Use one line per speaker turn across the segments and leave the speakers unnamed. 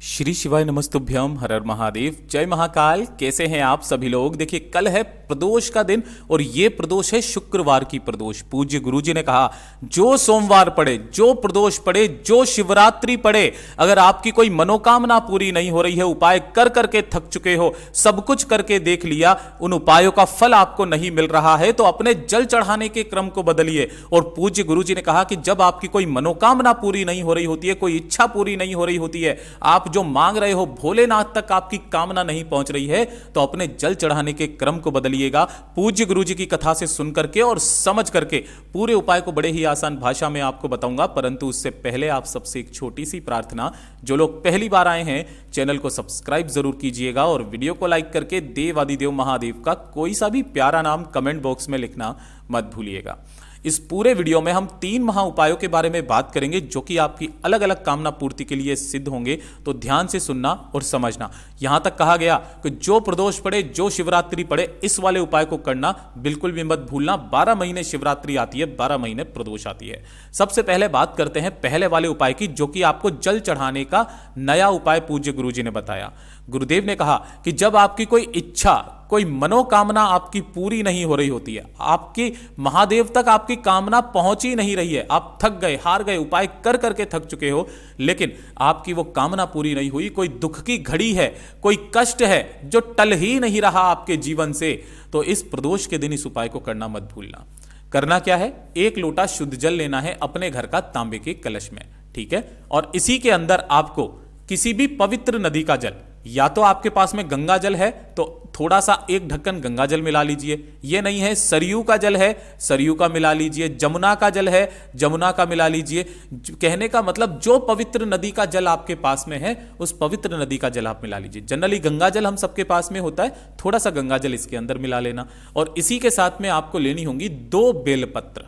श्री शिवाय नमस्तुभ्यम, हर हर महादेव, जय महाकाल। कैसे हैं आप सभी लोग। देखिए, कल है प्रदोष का दिन और ये प्रदोष है शुक्रवार की प्रदोष। पूज्य गुरुजी ने कहा जो सोमवार पड़े, जो प्रदोष पड़े, जो शिवरात्रि पड़े, अगर आपकी कोई मनोकामना पूरी नहीं हो रही है, उपाय कर करके थक चुके हो, सब कुछ करके देख लिया, उन उपायों का फल आपको नहीं मिल रहा है, तो अपने जल चढ़ाने के क्रम को बदलिए। और पूज्य गुरुजी ने कहा कि जब आपकी कोई मनोकामना पूरी नहीं हो रही होती है, कोई इच्छा पूरी नहीं हो रही होती है, आप जो मांग रहे हो भोलेनाथ तक आपकी कामना नहीं पहुंच रही है, तो अपने जल चढ़ाने के क्रम को बदलिएगा। पूज्य गुरुजी की कथा से सुन करके और समझ करके पूरे उपाय को बड़े ही आसान भाषा में आपको बताऊंगा। परंतु उससे पहले आप सबसे एक छोटी सी प्रार्थना, जो लोग पहली बार आए हैं चैनल को सब्सक्राइब जरूर कीजिएगा और वीडियो को लाइक करके देव आदिदेव महादेव का कोई सा भी प्यारा नाम कमेंट बॉक्स में लिखना मत भूलिएगा। इस पूरे वीडियो में हम 3 महा उपायों के बारे में बात करेंगे जो कि आपकी अलग अलग कामना पूर्ति के लिए सिद्ध होंगे, तो ध्यान से सुनना और समझना। यहां तक कहा गया कि जो प्रदोष पड़े, जो शिवरात्रि पड़े, इस वाले उपाय को करना बिल्कुल भी मत भूलना। 12 महीने शिवरात्रि आती है, 12 महीने प्रदोष आती है। सबसे पहले बात करते हैं पहले वाले उपाय की, जो कि आपको जल चढ़ाने का नया उपाय पूज्य गुरुजी ने बताया। गुरुदेव ने कहा कि जब आपकी कोई इच्छा, कोई मनोकामना आपकी पूरी नहीं हो रही होती है, आपकी महादेव तक आपकी कामना पहुंच ही नहीं रही है, आप थक गए, हार गए, उपाय कर करके थक चुके हो, लेकिन आपकी वो कामना पूरी नहीं हुई, कोई दुख की घड़ी है, कोई कष्ट है जो टल ही नहीं रहा आपके जीवन से, तो इस प्रदोष के दिन इस उपाय को करना मत भूलना। करना क्या है, 1 लोटा शुद्ध जल लेना है अपने घर का तांबे के कलश में, ठीक है। और इसी के अंदर आपको किसी भी पवित्र नदी का जल, या तो आपके पास में गंगा जल है तो थोड़ा सा 1 ढक्कन गंगा जल मिला लीजिए, ये नहीं है सरयू का जल है, सरयू का मिला लीजिए, जमुना का जल है, जमुना का मिला लीजिए। कहने का मतलब जो पवित्र नदी का जल आपके पास में है, उस पवित्र नदी का जल आप मिला लीजिए। जनरली गंगा जल हम सबके पास में होता है, थोड़ा सा गंगा जल इसके अंदर मिला लेना। और इसी के साथ में आपको लेनी होंगी 2 बेलपत्र,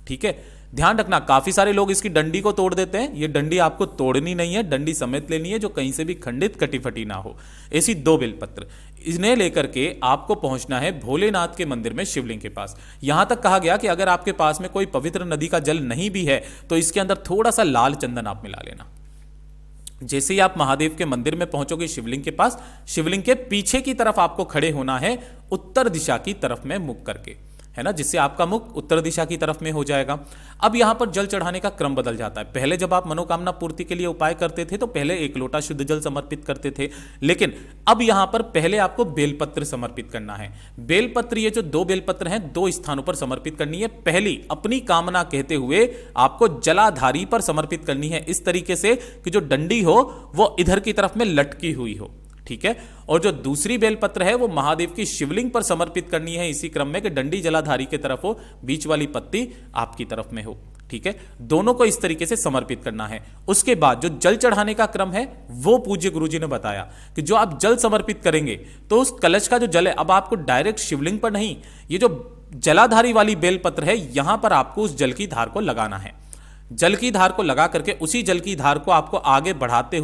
ठीक है। ध्यान रखना, काफी सारे लोग इसकी डंडी को तोड़ देते हैं, ये डंडी आपको तोड़नी नहीं है, डंडी समेत लेनी है, जो कहीं से भी खंडित कटी फटी ना हो। ऐसी 2 बेलपत्र, इन्हें लेकर के आपको पहुंचना है भोलेनाथ के मंदिर में, शिवलिंग के पास। यहां तक कहा गया कि अगर आपके पास में कोई पवित्र नदी का जल नहीं भी है, तो इसके अंदर थोड़ा सा लाल चंदन आप मिला लेना। जैसे ही आप महादेव के मंदिर में पहुंचोगे शिवलिंग के पास, शिवलिंग के पीछे की तरफ आपको खड़े होना है, उत्तर दिशा की तरफ में मुख करके, है ना, जिससे आपका मुख उत्तर दिशा की तरफ में हो जाएगा। अब यहां पर जल चढ़ाने का क्रम बदल जाता है। पहले जब आप मनोकामना पूर्ति के लिए उपाय करते थे तो पहले 1 लोटा शुद्ध जल समर्पित करते थे, लेकिन अब यहां पर पहले आपको बेलपत्र समर्पित करना है। बेलपत्र, ये जो 2 बेलपत्र हैं, 2 स्थानों पर समर्पित करनी है। पहली अपनी कामना कहते हुए आपको जलाधारी पर समर्पित करनी है, इस तरीके से कि जो डंडी हो वो इधर की तरफ में लटकी हुई हो, ठीक है। और जो दूसरी बेलपत्र है वो महादेव की शिवलिंग पर समर्पित करनी है, इसी क्रम में कि डंडी जलाधारी की तरफ हो, बीच वाली पत्ती आपकी तरफ में हो, ठीक है। दोनों को इस तरीके से समर्पित करना है। उसके बाद जो जल चढ़ाने का क्रम है वो पूज्य गुरुजी ने बताया कि जो आप जल समर्पित करेंगे तो उस कलश का जो जल है, अब आपको डायरेक्ट शिवलिंग पर नहीं, ये जो जलाधारी वाली बेलपत्र है, यहां पर आपको उस जल की धार को लगाना है। जल की धार को लगा करके उसी जल की धार को आपको आगे बढ़ाते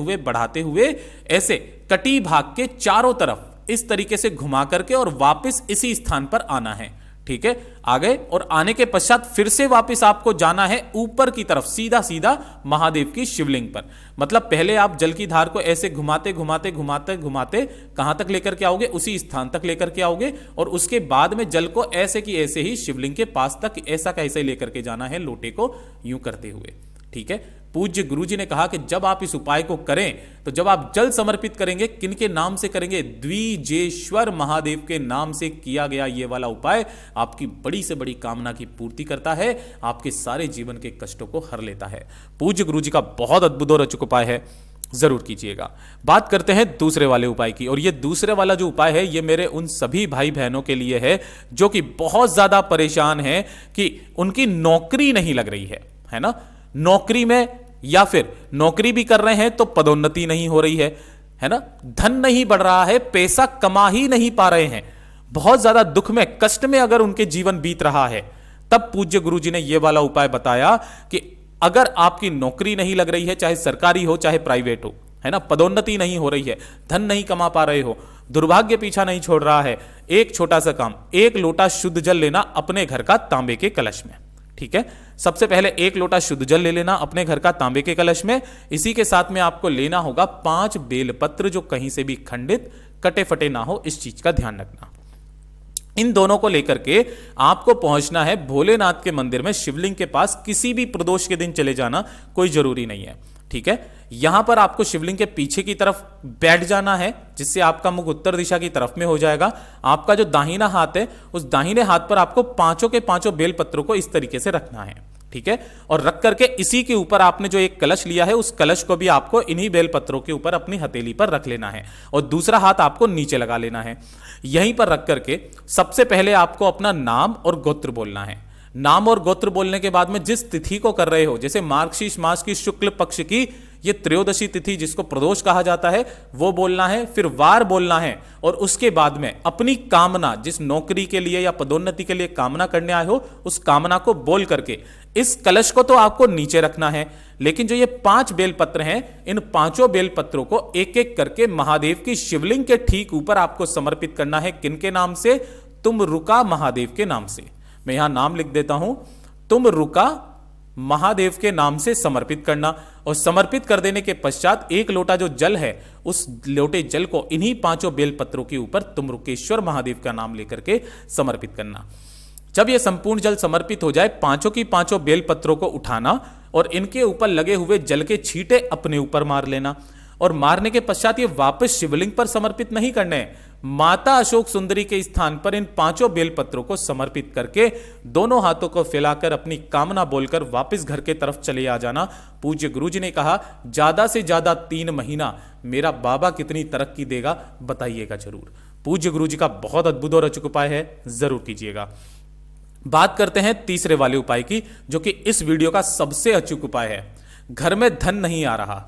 हुए ऐसे कटी भाग के चारों तरफ इस तरीके से घुमा करके और वापस इसी स्थान पर आना है, ठीक है। आ गए और आने के पश्चात फिर से वापस आपको जाना है ऊपर की तरफ, सीधा सीधा महादेव की शिवलिंग पर। मतलब पहले आप जल की धार को ऐसे घुमाते कहां तक लेकर के आओगे, उसी स्थान तक लेकर के आओगे, और उसके बाद में जल को ऐसे की ऐसे ही शिवलिंग के पास तक ऐसा कैसे लेकर के जाना है, लोटे को यूं करते हुए, ठीक है। पूज्य गुरुजी ने कहा कि जब आप इस उपाय को करें, तो जब आप जल समर्पित करेंगे, किनके नाम से करेंगे, द्विजेश्वर महादेव के नाम से किया गया ये वाला उपाय आपकी बड़ी से बड़ी कामना की पूर्ति करता है, आपके सारे जीवन के कष्टों को हर लेता है। पूज्य गुरुजी का बहुत अद्भुत और अचूक उपाय है, जरूर कीजिएगा। बात करते हैं दूसरे वाले उपाय की, और ये दूसरे वाला जो उपाय है ये मेरे उन सभी भाई बहनों के लिए है जो कि बहुत ज्यादा परेशान है कि उनकी नौकरी नहीं लग रही है ना, नौकरी में, या फिर नौकरी भी कर रहे हैं तो पदोन्नति नहीं हो रही है ना, धन नहीं बढ़ रहा है, पैसा कमा ही नहीं पा रहे हैं, बहुत ज्यादा दुख में, कष्ट में अगर उनके जीवन बीत रहा है, तब पूज्य गुरुजी ने यह वाला उपाय बताया कि अगर आपकी नौकरी नहीं लग रही है, चाहे सरकारी हो चाहे प्राइवेट हो, है ना, पदोन्नति नहीं हो रही है, धन नहीं कमा पा रहे हो, दुर्भाग्य पीछा नहीं छोड़ रहा है, एक छोटा सा काम, 1 लोटा शुद्ध जल लेना अपने घर का तांबे के कलश में, ठीक है। सबसे पहले 1 लोटा शुद्ध जल ले लेना अपने घर का तांबे के कलश में। इसी के साथ में आपको लेना होगा 5 बेलपत्र जो कहीं से भी खंडित कटे फटे ना हो, इस चीज का ध्यान रखना। इन दोनों को लेकर के आपको पहुंचना है भोलेनाथ के मंदिर में, शिवलिंग के पास। किसी भी प्रदोष के दिन चले जाना, कोई जरूरी नहीं है, ठीक है। यहां पर आपको शिवलिंग के पीछे की तरफ बैठ जाना है, जिससे आपका मुख उत्तर दिशा की तरफ में हो जाएगा। आपका जो दाहिना हाथ है, उस दाहिने हाथ पर आपको 5 के 5 बेलपत्रों को इस तरीके से रखना है, ठीक है। और रख करके इसी के ऊपर आपने जो एक कलश लिया है, उस कलश को भी आपको इन्हीं बेलपत्रों के ऊपर अपनी हथेली पर रख लेना है और दूसरा हाथ आपको नीचे लगा लेना है। यहीं पर रख करके सबसे पहले आपको अपना नाम और गोत्र बोलना है। नाम और गोत्र बोलने के बाद में जिस तिथि को कर रहे हो, जैसे मार्गशीर्ष मास की शुक्ल पक्ष की ये त्रयोदशी तिथि जिसको प्रदोष कहा जाता है, वो बोलना है, फिर वार बोलना है और उसके बाद में अपनी कामना, जिस नौकरी के लिए या पदोन्नति के लिए कामना करने आए हो, उस कामना को बोल करके इस कलश को तो आपको नीचे रखना है, लेकिन जो ये 5 बेलपत्र हैं, इन 5 बेलपत्रों को एक एक करके महादेव की शिवलिंग के ठीक ऊपर आपको समर्पित करना है। किनके नाम से? तुम रुका महादेव के नाम से। मैं यहां नाम लिख देता हूं, तुम रुका महादेव के नाम से समर्पित करना। और समर्पित कर देने के पश्चात 1 लोटा जो जल है, उस लोटे जल को इन्हीं 5 बेलपत्रों के ऊपर तुम रुकेश्वर महादेव का नाम लेकर के समर्पित करना। जब यह संपूर्ण जल समर्पित हो जाए, 5 की 5 बेलपत्रों को उठाना और इनके ऊपर लगे हुए जल के छींटे अपने ऊपर मार लेना। और मारने के पश्चात ये वापस शिवलिंग पर समर्पित नहीं करने हैं, माता अशोक सुंदरी के स्थान पर इन 5 बेलपत्रों को समर्पित करके दोनों हाथों को फैलाकर अपनी कामना बोलकर वापस घर के तरफ चले आ जाना। पूज्य गुरुजी ने कहा, ज्यादा से ज्यादा 3 महीना मेरा बाबा कितनी तरक्की देगा, बताइएगा जरूर। पूज्य गुरुजी का बहुत अद्भुत और अचूक उपाय है, जरूर कीजिएगा। बात करते हैं तीसरे वाले उपाय की, जो कि इस वीडियो का सबसे अचूक उपाय है। घर में धन नहीं आ रहा,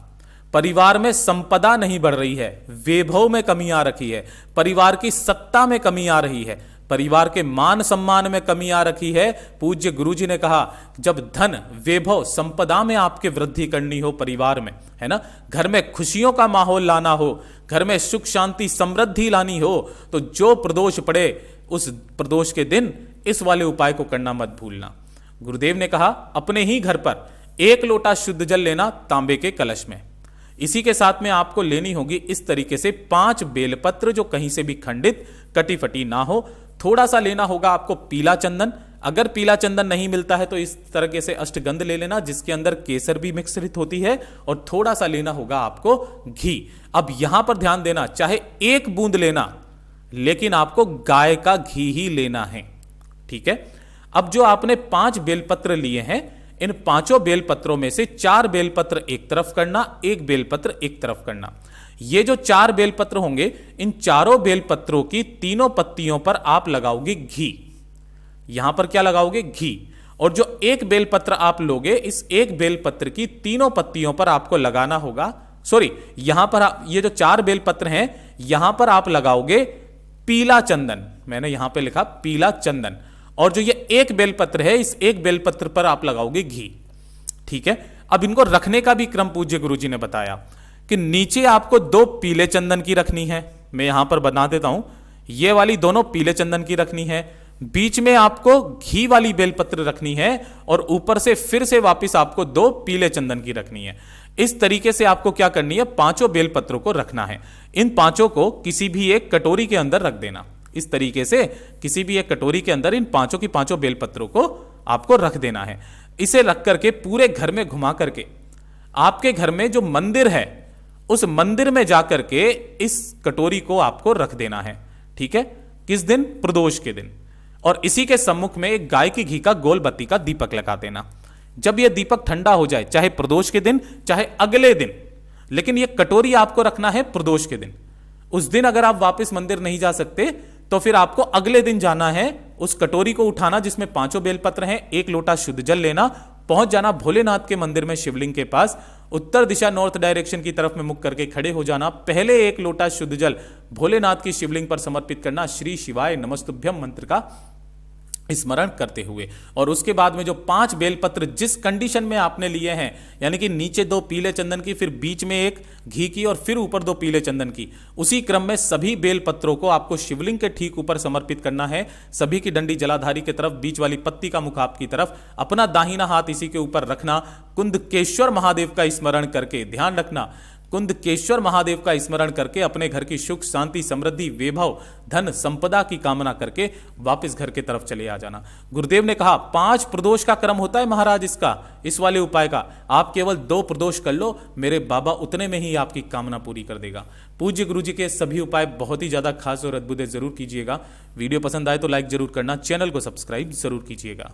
परिवार में संपदा नहीं बढ़ रही है, वैभव में कमी आ रखी है, परिवार की सत्ता में कमी आ रही है, परिवार के मान सम्मान में कमी आ रखी है। पूज्य गुरुजी ने कहा, जब धन, वैभव, संपदा में आपके वृद्धि करनी हो परिवार में, है ना, घर में खुशियों का माहौल लाना हो, घर में सुख शांति समृद्धि लानी हो, तो जो प्रदोष पड़े उस प्रदोष के दिन इस वाले उपाय को करना मत भूलना। गुरुदेव ने कहा, अपने ही घर पर 1 लोटा शुद्ध जल लेना तांबे के कलश में। इसी के साथ में आपको लेनी होगी इस तरीके से 5 बेलपत्र जो कहीं से भी खंडित कटी फटी ना हो। थोड़ा सा लेना होगा आपको पीला चंदन। अगर पीला चंदन नहीं मिलता है तो इस तरीके से अष्टगंध ले लेना, जिसके अंदर केसर भी मिश्रित होती है। और थोड़ा सा लेना होगा आपको घी। अब यहां पर ध्यान देना, चाहे 1 बूंद लेना, लेकिन आपको गाय का घी ही लेना है, ठीक है। अब जो आपने 5 बेलपत्र लिए हैं, इन 5 बेलपत्रों में से 4 बेलपत्र एक तरफ करना, 1 बेलपत्र एक तरफ करना। ये जो 4 बेलपत्र होंगे, इन चारों बेलपत्रों की तीनों पत्तियों पर आप लगाओगे घी। यहां पर क्या लगाओगे? घी। और जो 1 बेलपत्र आप लोगे, इस 1 बेलपत्र की तीनों पत्तियों पर आपको लगाना होगा, सॉरी, यहां पर ये जो 4 बेलपत्र हैं, यहां पर आप लगाओगे पीला चंदन। मैंने यहां पे लिखा पीला चंदन। और जो ये 1 बेलपत्र है, इस 1 बेलपत्र पर आप लगाओगे घी, ठीक है। अब इनको रखने का भी क्रम पूज्य गुरुजी ने बताया कि नीचे आपको 2 पीले चंदन की रखनी है। मैं यहां पर बता देता हूं, ये वाली दोनों पीले चंदन की रखनी है, बीच में आपको घी वाली बेलपत्र रखनी है, और ऊपर से फिर से वापस आपको 2 पीले चंदन की रखनी है। इस तरीके से आपको क्या करनी है? 5 बेलपत्रों को रखना है। इन 5 को किसी भी एक कटोरी के अंदर रख देना। इस तरीके से किसी भी एक कटोरी के अंदर इन 5 की 5 बेलपत्रों को आपको रख देना है। इसे रख करके पूरे घर में घुमा करके आपके घर में जो मंदिर है, उस मंदिर में जाकर के इस कटोरी को आपको रख देना है, ठीक है। किस दिन? प्रदोष के दिन। और इसी के सम्मुख में एक गाय की घी का गोल बत्ती का दीपक लगा देना। जब यह दीपक ठंडा हो जाए, चाहे प्रदोष के दिन चाहे अगले दिन, लेकिन यह कटोरी आपको रखना है प्रदोष के दिन। उस दिन अगर आप वापस मंदिर नहीं जा सकते तो फिर आपको अगले दिन जाना है, उस कटोरी को उठाना जिसमें 5 बेलपत्र हैं, 1 लोटा शुद्ध जल लेना, पहुंच जाना भोलेनाथ के मंदिर में शिवलिंग के पास, उत्तर दिशा नॉर्थ डायरेक्शन की तरफ में मुख करके खड़े हो जाना। पहले 1 लोटा शुद्ध जल भोलेनाथ की शिवलिंग पर समर्पित करना, श्री शिवाय नमस्तुभ्यम मंत्र का स्मरण करते हुए। और उसके बाद में जो 5 बेलपत्र जिस कंडीशन में आपने लिए हैं, यानी कि नीचे 2 पीले चंदन की, फिर बीच में 1 घी की और फिर ऊपर 2 पीले चंदन की, उसी क्रम में सभी बेलपत्रों को आपको शिवलिंग के ठीक ऊपर समर्पित करना है। सभी की डंडी जलाधारी की तरफ, बीच वाली पत्ती का मुख आपकी तरफ, अपना दाहिना हाथ इसी के ऊपर रखना, कुंदकेश्वर महादेव का स्मरण करके, ध्यान रखना, कुंदकेश्वर महादेव का स्मरण करके अपने घर की सुख शांति समृद्धि वैभव धन संपदा की कामना करके वापस घर की तरफ चले आ जाना। गुरुदेव ने कहा 5 प्रदोष का क्रम होता है महाराज इसका, इस वाले उपाय का, आप केवल 2 प्रदोष कर लो, मेरे बाबा उतने में ही आपकी कामना पूरी कर देगा। पूज्य गुरु जी के सभी उपाय बहुत ही ज्यादा खास और अद्भुत है, जरूर कीजिएगा। वीडियो पसंद आए तो लाइक जरूर करना, चैनल को सब्सक्राइब जरूर कीजिएगा।